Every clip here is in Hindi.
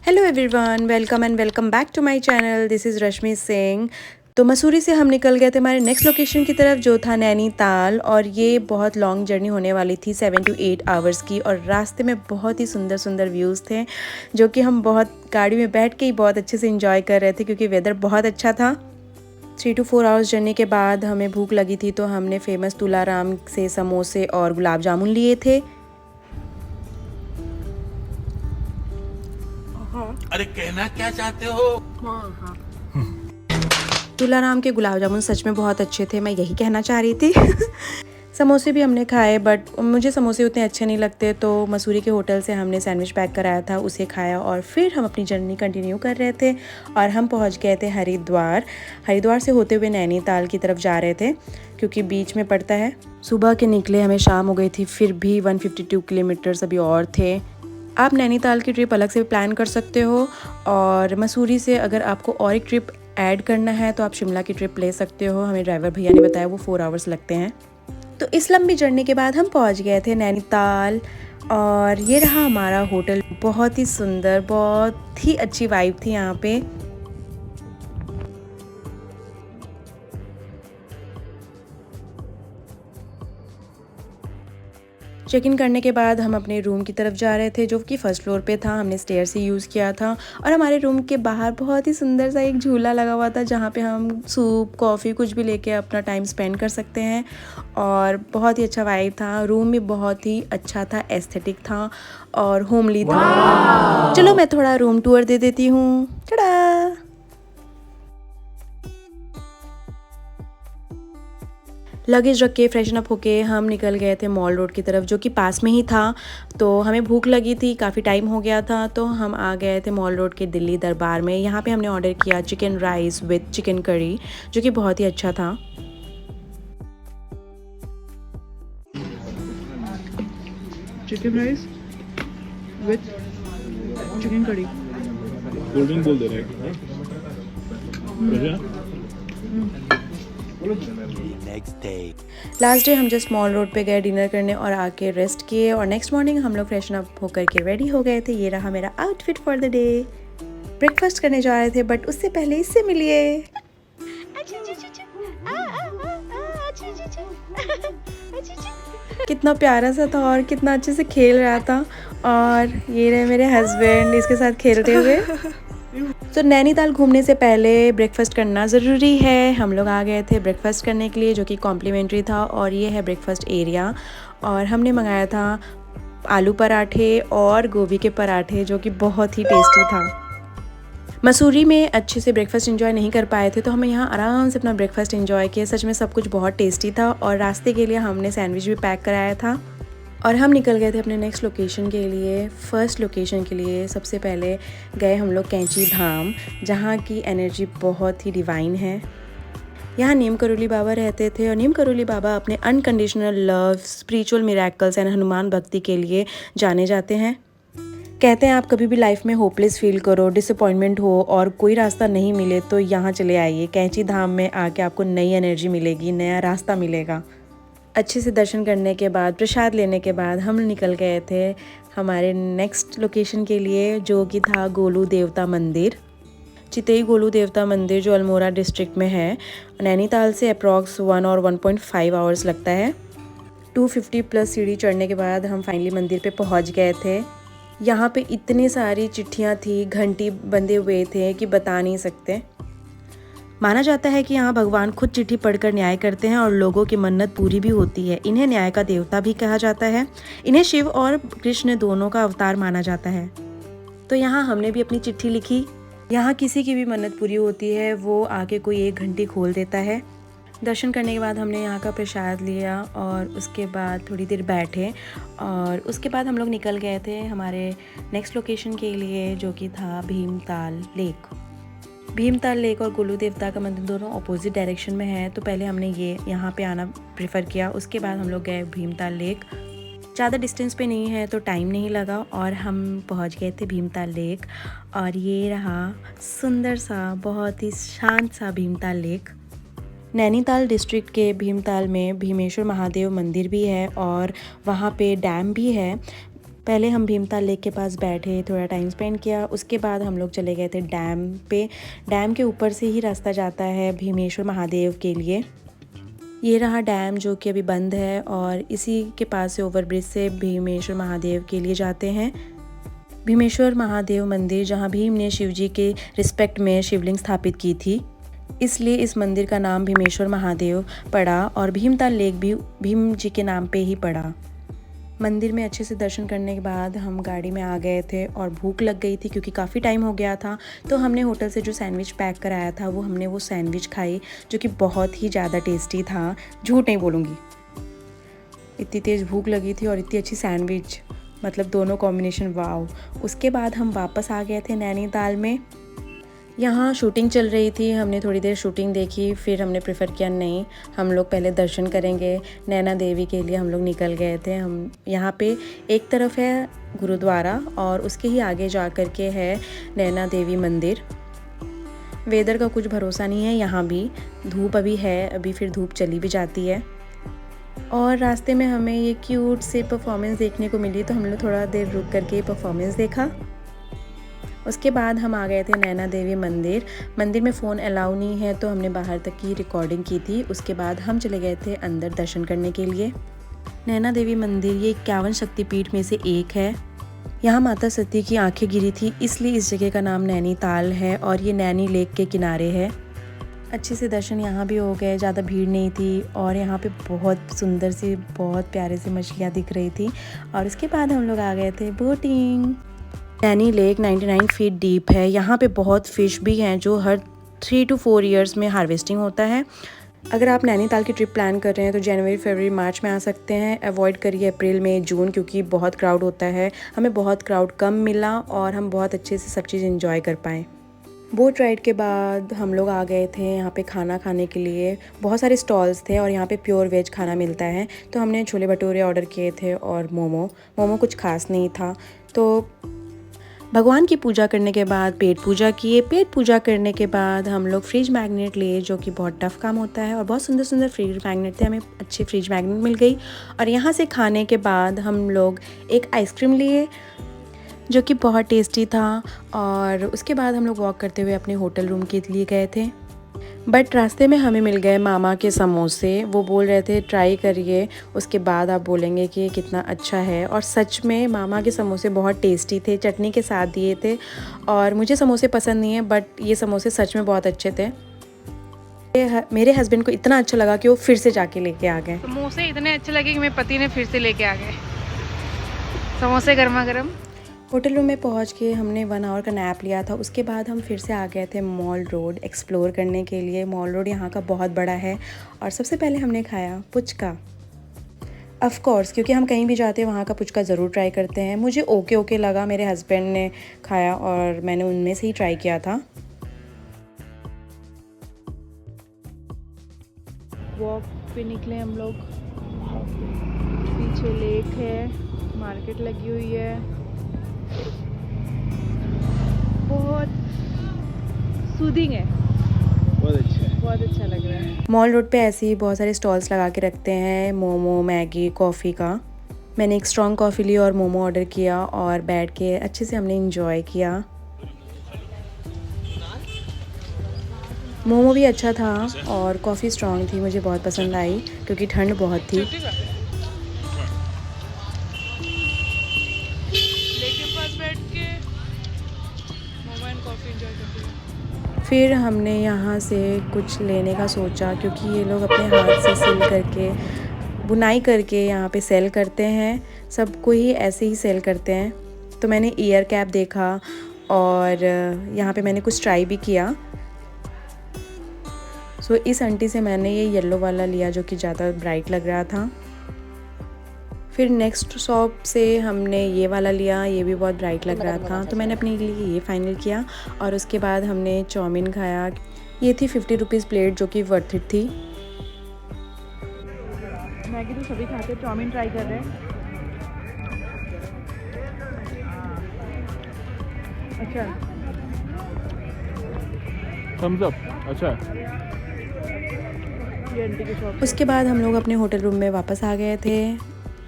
Hello everyone, welcome and welcome back to my channel. This is Rashmi Singh. तो मसूरी से हम निकल गए थे हमारे नेक्स्ट लोकेशन की तरफ, जो था नैनीताल। और ये बहुत लॉन्ग जर्नी होने वाली थी, 7 to 8 आवर्स की। और रास्ते में बहुत ही सुंदर सुंदर व्यूज़ थे, जो कि हम बहुत गाड़ी में बैठ के ही बहुत अच्छे से इंजॉय कर रहे थे, क्योंकि वेदर बहुत अच्छा था। 3 to 4 आवर्स जर्नी के बाद हमें भूख लगी थी, तो हमने फेमस तुलाराम से समोसे और गुलाब जामुन लिए थे। अरे कहना क्या चाहते हो? तुलाराम के गुलाब जामुन सच में बहुत अच्छे थे, मैं यही कहना चाह रही थी। समोसे भी हमने खाए, बट मुझे समोसे उतने अच्छे नहीं लगते, तो मसूरी के होटल से हमने सैंडविच पैक कराया था, उसे खाया। और फिर हम अपनी जर्नी कंटिन्यू कर रहे थे और हम पहुंच गए थे हरिद्वार। हरिद्वार से होते हुए नैनीताल की तरफ जा रहे थे, क्योंकि बीच में पड़ता है। सुबह के निकले हमें शाम हो गई थी, फिर भी 152 किलोमीटर्स अभी और थे। आप नैनीताल की ट्रिप अलग से प्लान कर सकते हो, और मसूरी से अगर आपको और एक ट्रिप ऐड करना है तो आप शिमला की ट्रिप ले सकते हो। हमें ड्राइवर भैया ने बताया वो 4 आवर्स लगते हैं। तो इस लंबी जर्नी के बाद हम पहुंच गए थे नैनीताल, और ये रहा हमारा होटल। बहुत ही सुंदर, बहुत ही अच्छी वाइब थी यहाँ पे। चेक इन करने के बाद हम अपने रूम की तरफ जा रहे थे, जो कि फर्स्ट फ्लोर पे था। हमने स्टेयर से यूज़ किया था, और हमारे रूम के बाहर बहुत ही सुंदर सा एक झूला लगा हुआ था, जहाँ पे हम सूप, कॉफ़ी कुछ भी लेके अपना टाइम स्पेंड कर सकते हैं। और बहुत ही अच्छा वाइब था। रूम भी बहुत ही अच्छा था, एस्थेटिक था और होमली था। चलो मैं थोड़ा रूम टूर दे देती हूँ। टड़ा! लगेज रख के फ्रेशन अप होके हम निकल गए थे मॉल रोड की तरफ, जो कि पास में ही था। तो हमें भूख लगी थी, काफ़ी टाइम हो गया था, तो हम आ गए थे मॉल रोड के दिल्ली दरबार में। यहाँ पे हमने ऑर्डर किया chicken rice with chicken curry, जो कि बहुत ही अच्छा था। Chicken rice with chicken curry. Cold drink बोल दे रहे हैं। लास्ट डे हम जस्ट मॉल रोड पे गए डिनर करने और आके रेस्ट किए, और नेक्स्ट मॉर्निंग हम लोग फ्रेशन अप होकर के रेडी हो गए थे। ये रहा मेरा outfit for the day. Breakfast करने जा रहे थे, बट उससे पहले इससे मिलिए। कितना प्यारा सा था और कितना अच्छे से खेल रहा था। और ये रहे मेरे हस्बैंड इसके साथ खेलते हुए। तो नैनीताल घूमने से पहले ब्रेकफास्ट करना ज़रूरी है। हम लोग आ गए थे ब्रेकफास्ट करने के लिए, जो कि कॉम्प्लीमेंट्री था। और ये है ब्रेकफास्ट एरिया, और हमने मंगाया था आलू पराठे और गोभी के पराठे, जो कि बहुत ही टेस्टी था। मसूरी में अच्छे से ब्रेकफास्ट एंजॉय नहीं कर पाए थे, तो हमें यहाँ आराम से अपना ब्रेकफास्ट एंजॉय किया। सच में सब कुछ बहुत टेस्टी था, और रास्ते के लिए हमने सैंडविच भी पैक कराया था। और हम निकल गए थे अपने नेक्स्ट लोकेशन के लिए। फर्स्ट लोकेशन के लिए सबसे पहले गए हम लोग कैंची धाम, जहाँ की एनर्जी बहुत ही डिवाइन है। यहाँ नीम करोली बाबा रहते थे, और नीम करोली बाबा अपने unconditional love, spiritual miracles and Hanuman भक्ति के लिए जाने जाते हैं। कहते हैं आप कभी भी लाइफ में होपलेस फील करो, डिसअपॉइंटमेंट हो और कोई रास्ता नहीं मिले, तो यहाँ चले आइए। कैंची धाम में आके आपको नई एनर्जी मिलेगी, नया रास्ता मिलेगा। अच्छे से दर्शन करने के बाद, प्रसाद लेने के बाद हम निकल गए थे हमारे नेक्स्ट लोकेशन के लिए, जो कि था गोलू देवता मंदिर। चितेई गोलू देवता मंदिर, जो अल्मोड़ा डिस्ट्रिक्ट में है। नैनीताल से अप्रॉक्स 1 और 1.5 आवर्स लगता है। 250 प्लस सीढ़ी चढ़ने के बाद हम फाइनली मंदिर पे पहुंच गए थे। यहाँ पे इतनी सारी चिट्ठियाँ थी, घंटी बंधे हुए थे कि बता नहीं सकते। माना जाता है कि यहाँ भगवान खुद चिट्ठी पढ़कर न्याय करते हैं, और लोगों की मन्नत पूरी भी होती है। इन्हें न्याय का देवता भी कहा जाता है। इन्हें शिव और कृष्ण दोनों का अवतार माना जाता है। तो यहाँ हमने भी अपनी चिट्ठी लिखी। यहाँ किसी की भी मन्नत पूरी होती है, वो आके कोई एक घंटी खोल देता है। दर्शन करने के बाद हमने यहाँ का प्रसाद लिया, और उसके बाद थोड़ी देर बैठे, और उसके बाद हम लोग निकल गए थे हमारे नेक्स्ट लोकेशन के लिए, जो कि था भीमताल लेक। भीमताल लेक और गोलू देवता का मंदिर दोनों अपोजिट डायरेक्शन में है, तो पहले हमने यहाँ पे आना प्रेफर किया। उसके बाद हम लोग गए भीमताल लेक। ज़्यादा डिस्टेंस पे नहीं है, तो टाइम नहीं लगा, और हम पहुँच गए थे भीमताल लेक। और ये रहा सुंदर सा, बहुत ही शांत सा भीमताल लेक। नैनीताल डिस्ट्रिक्ट के भीमताल में भीमेश्वर महादेव मंदिर भी है, और वहाँ पे डैम भी है। पहले हम भीमताल लेक के पास बैठे, थोड़ा टाइम स्पेंड किया। उसके बाद हम लोग चले गए थे डैम पे। डैम के ऊपर से ही रास्ता जाता है भीमेश्वर महादेव के लिए। ये रहा डैम जो कि अभी बंद है और इसी के पास से ओवरब्रिज से भीमेश्वर महादेव के लिए जाते हैं। भीमेश्वर महादेव मंदिर जहाँ भीम ने शिवजी के रिस्पेक्ट में शिवलिंग स्थापित की थी, इसलिए इस मंदिर का नाम भीमेश्वर महादेव पड़ा और भीमताल लेक भी भीम जी के नाम पे ही पड़ा। मंदिर में अच्छे से दर्शन करने के बाद हम गाड़ी में आ गए थे और भूख लग गई थी क्योंकि काफ़ी टाइम हो गया था। तो हमने होटल से जो सैंडविच पैक कराया था हमने वो सैंडविच खाई जो कि बहुत ही ज़्यादा टेस्टी था, झूठ नहीं बोलूँगी। इतनी तेज़ भूख लगी थी और इतनी अच्छी सैंडविच, मतलब दोनों कॉम्बिनेशन वाव। उसके बाद हम वापस आ गए थे नैनीताल में। यहाँ शूटिंग चल रही थी, हमने थोड़ी देर शूटिंग देखी, फिर हमने प्रेफर किया नहीं, हम लोग पहले दर्शन करेंगे। नैना देवी के लिए हम लोग निकल गए थे। हम यहाँ पे एक तरफ है गुरुद्वारा और उसके ही आगे जा कर के है नैना देवी मंदिर। वेदर का कुछ भरोसा नहीं है, यहाँ भी धूप अभी है, अभी फिर धूप चली भी जाती है। और रास्ते में हमें ये क्यूट से परफॉर्मेंस देखने को मिली, तो हम लोग थोड़ा देर रुक करके परफॉर्मेंस देखा। उसके बाद हम आ गए थे नैना देवी मंदिर। मंदिर में फ़ोन अलाउ नहीं है तो हमने बाहर तक की रिकॉर्डिंग की थी। उसके बाद हम चले गए थे अंदर दर्शन करने के लिए। नैना देवी मंदिर ये 51 शक्तिपीठ में से एक है। यहाँ माता सती की आंखें गिरी थी, इसलिए इस जगह का नाम नैनीताल है और ये नैनी लेक के किनारे है। अच्छे से दर्शन यहाँ भी हो गए, ज़्यादा भीड़ नहीं थी और यहाँ पे बहुत सुंदर सी, बहुत प्यारे सी मछलियाँ दिख रही थी। और उसके बाद हम लोग आ गए थे boating. Naini lake 99 feet deep है। यहाँ पे बहुत फ़िश भी हैं जो हर 3 to 4 ईयर्स में हार्वेस्टिंग होता है। अगर आप नैनीताल की ट्रिप प्लान कर रहे हैं तो जनवरी, फरवरी, मार्च में आ सकते हैं। अवॉइड करिए अप्रैल, मई, जून क्योंकि बहुत क्राउड होता है। हमें बहुत क्राउड कम मिला और हम बहुत अच्छे से सब चीज़ एंजॉय कर पाएँ। बोट राइड के बाद हम लोग आ गए थे यहाँ पे खाना खाने के लिए। बहुत सारे स्टॉल्स थे और यहाँ पे प्योर वेज खाना मिलता है। तो हमने छोले भटूरे ऑर्डर किए थे और मोमो कुछ खास नहीं था। तो भगवान की पूजा करने के बाद पेट पूजा किए। पेट पूजा करने के बाद हम लोग फ्रिज मैग्नेट लिए, जो कि बहुत टफ काम होता है और बहुत सुंदर सुंदर फ्रिज मैग्नेट थे। हमें अच्छी फ्रिज मैग्नेट मिल गई। और यहाँ से खाने के बाद हम लोग एक आइसक्रीम लिए जो कि बहुत टेस्टी था। और उसके बाद हम लोग वॉक करते हुए अपने होटल रूम के लिए गए थे। बट रास्ते में हमें मिल गए मामा के समोसे। वो बोल रहे थे ट्राई करिए, उसके बाद आप बोलेंगे कि कितना अच्छा है। और सच में मामा के समोसे बहुत टेस्टी थे, चटनी के साथ दिए थे। और मुझे समोसे पसंद नहीं है बट ये समोसे सच में बहुत अच्छे थे। मेरे हस्बैंड को इतना अच्छा लगा कि वो फिर से जाके लेके आ गए। समोसे इतने अच्छे लगे कि मेरे पति ने फिर से लेके आ गए समोसे गर्मा गर्म। होटल रूम में पहुंच के हमने 1 आवर का नैप लिया था। उसके बाद हम फिर से आ गए थे मॉल रोड एक्सप्लोर करने के लिए। मॉल रोड यहाँ का बहुत बड़ा है और सबसे पहले हमने खाया पुचका। ऑफ कोर्स क्योंकि हम कहीं भी जाते हैं वहाँ का पुचका ज़रूर ट्राई करते हैं। मुझे ओके लगा, मेरे हस्बैंड ने खाया और मैंने उनमें से ही ट्राई किया था। वॉक पे निकले हम लोग। पीछे लेक है, मार्केट लगी हुई है, बहुत सूदिंग है, बहुत अच्छा लग रहा है। मॉल रोड पे ऐसे ही बहुत सारे स्टॉल्स लगा के रखते हैं, मोमो, मैगी, कॉफ़ी का। मैंने एक स्ट्रॉन्ग कॉफ़ी ली और मोमो ऑर्डर किया और बैठ के अच्छे से हमने इंजॉय किया। मोमो भी अच्छा था और कॉफ़ी स्ट्रॉन्ग थी, मुझे बहुत पसंद आई क्योंकि ठंड बहुत थी। फिर हमने यहाँ से कुछ लेने का सोचा क्योंकि ये लोग अपने हाथ से सिल करके, बुनाई करके यहाँ पे सेल करते हैं। सबको ही ऐसे ही सेल करते हैं। तो मैंने ईयर कैप देखा और यहाँ पे मैंने कुछ ट्राई भी किया। सो इस आंटी से मैंने ये येलो वाला लिया जो कि ज़्यादा ब्राइट लग रहा था। फिर नेक्स्ट शॉप से हमने ये वाला लिया, ये भी बहुत ब्राइट लग रहा था, तो मैंने अपने लिए ये फाइनल किया। और उसके बाद हमने चाउमीन खाया। ये थी 50 रुपीज़ प्लेट जो कि वर्थ इट थी। मैगी तो सभी खाते, चाउमीन ट्राई कर रहे हैं। अच्छा, थम्स अप, अच्छा। ये आंटी की शॉप। उसके बाद हम लोग अपने होटल रूम में वापस आ गए थे।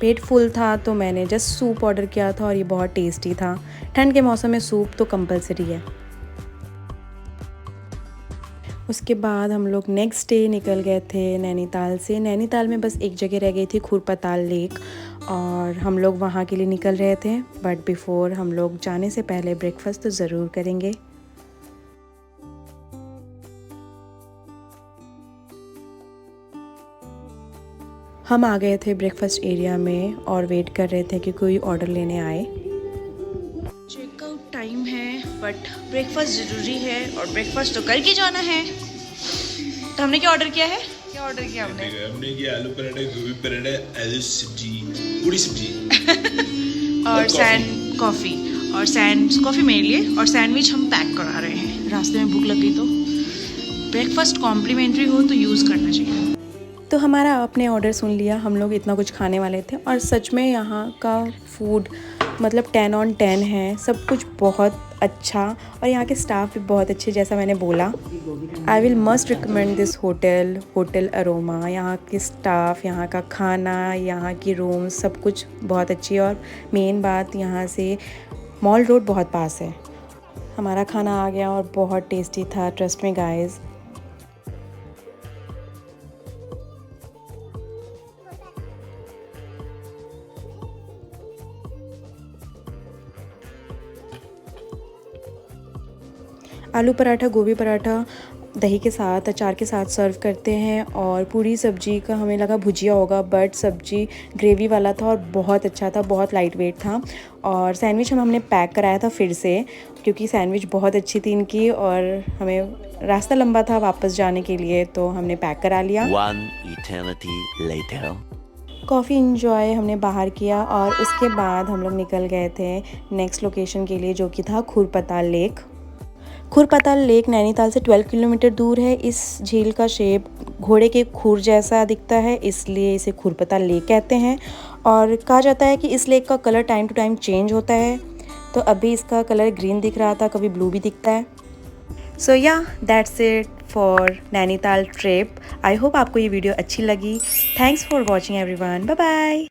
पेट फुल था तो मैंने जस्ट सूप ऑर्डर किया था और ये बहुत टेस्टी था। ठंड के मौसम में सूप तो कंपलसरी है। उसके बाद हम लोग नेक्स्ट डे निकल गए थे नैनीताल से। नैनीताल में बस एक जगह रह गई थी, खुरपताल लेक, और हम लोग वहाँ के लिए निकल रहे थे। बट बिफोर हम लोग जाने से पहले ब्रेकफास्ट तो ज़रूर करेंगे। हम आ गए थे ब्रेकफास्ट एरिया में और वेट कर रहे थे कि कोई ऑर्डर लेने आए। चेकआउट टाइम है बट ब्रेकफास्ट ज़रूरी है और ब्रेकफास्ट तो करके जाना है। तो हमने क्या ऑर्डर किया है? क्या ऑर्डर किया हमने? हमने किया आलू पराठा, गोभी पराठा, आलू सब्जी, पूरी सब्जी और सैंड कॉफ़ी, और सैंड कॉफ़ी मेरे लिए, और सैंडविच हम पैक करा रहे हैं। रास्ते में भूख लगी तो ब्रेकफास्ट कॉम्प्लीमेंट्री हो तो यूज़ करना चाहिए। तो हमारा आपने ऑर्डर सुन लिया, हम लोग इतना कुछ खाने वाले थे और सच में यहाँ का फूड मतलब 10 on 10 है। सब कुछ बहुत अच्छा और यहाँ के स्टाफ भी बहुत अच्छे, जैसा मैंने बोला। I will must recommend this hotel aroma. यहाँ के स्टाफ, यहाँ का खाना, यहाँ की रूम, सब कुछ बहुत अच्छी है। और मेन बात, यहाँ से मॉल रोड बहुत पास है। हमारा खाना आ गया और बहुत टेस्टी था, ट्रस्ट में गाइस। आलू पराठा, गोभी पराठा दही के साथ, अचार के साथ सर्व करते हैं। और पूरी सब्जी का हमें लगा भुजिया होगा, बट सब्जी ग्रेवी वाला था और बहुत अच्छा था, बहुत लाइट वेट था। और सैंडविच हमने पैक कराया था फिर से, क्योंकि सैंडविच बहुत अच्छी थी इनकी और हमें रास्ता लंबा था वापस जाने के लिए, तो हमने पैक करा लिया। One eternity later. Coffee enjoy हमने बाहर किया और उसके बाद हम लोग निकल गए थे नेक्स्ट लोकेशन के लिए, जो कि था खुरपताल लेक। खुरपताल लेक नैनीताल से 12 किलोमीटर दूर है। इस झील का शेप घोड़े के खुर जैसा दिखता है, इसलिए इसे खुरपताल लेक कहते हैं। और कहा जाता है कि इस लेक का colour time to time change होता है। तो अभी इसका कलर ग्रीन दिख रहा था, कभी ब्लू भी दिखता है। So yeah that's it for Nainital trip. I hope आपको ये वीडियो अच्छी लगी। Thanks for watching everyone. Bye bye.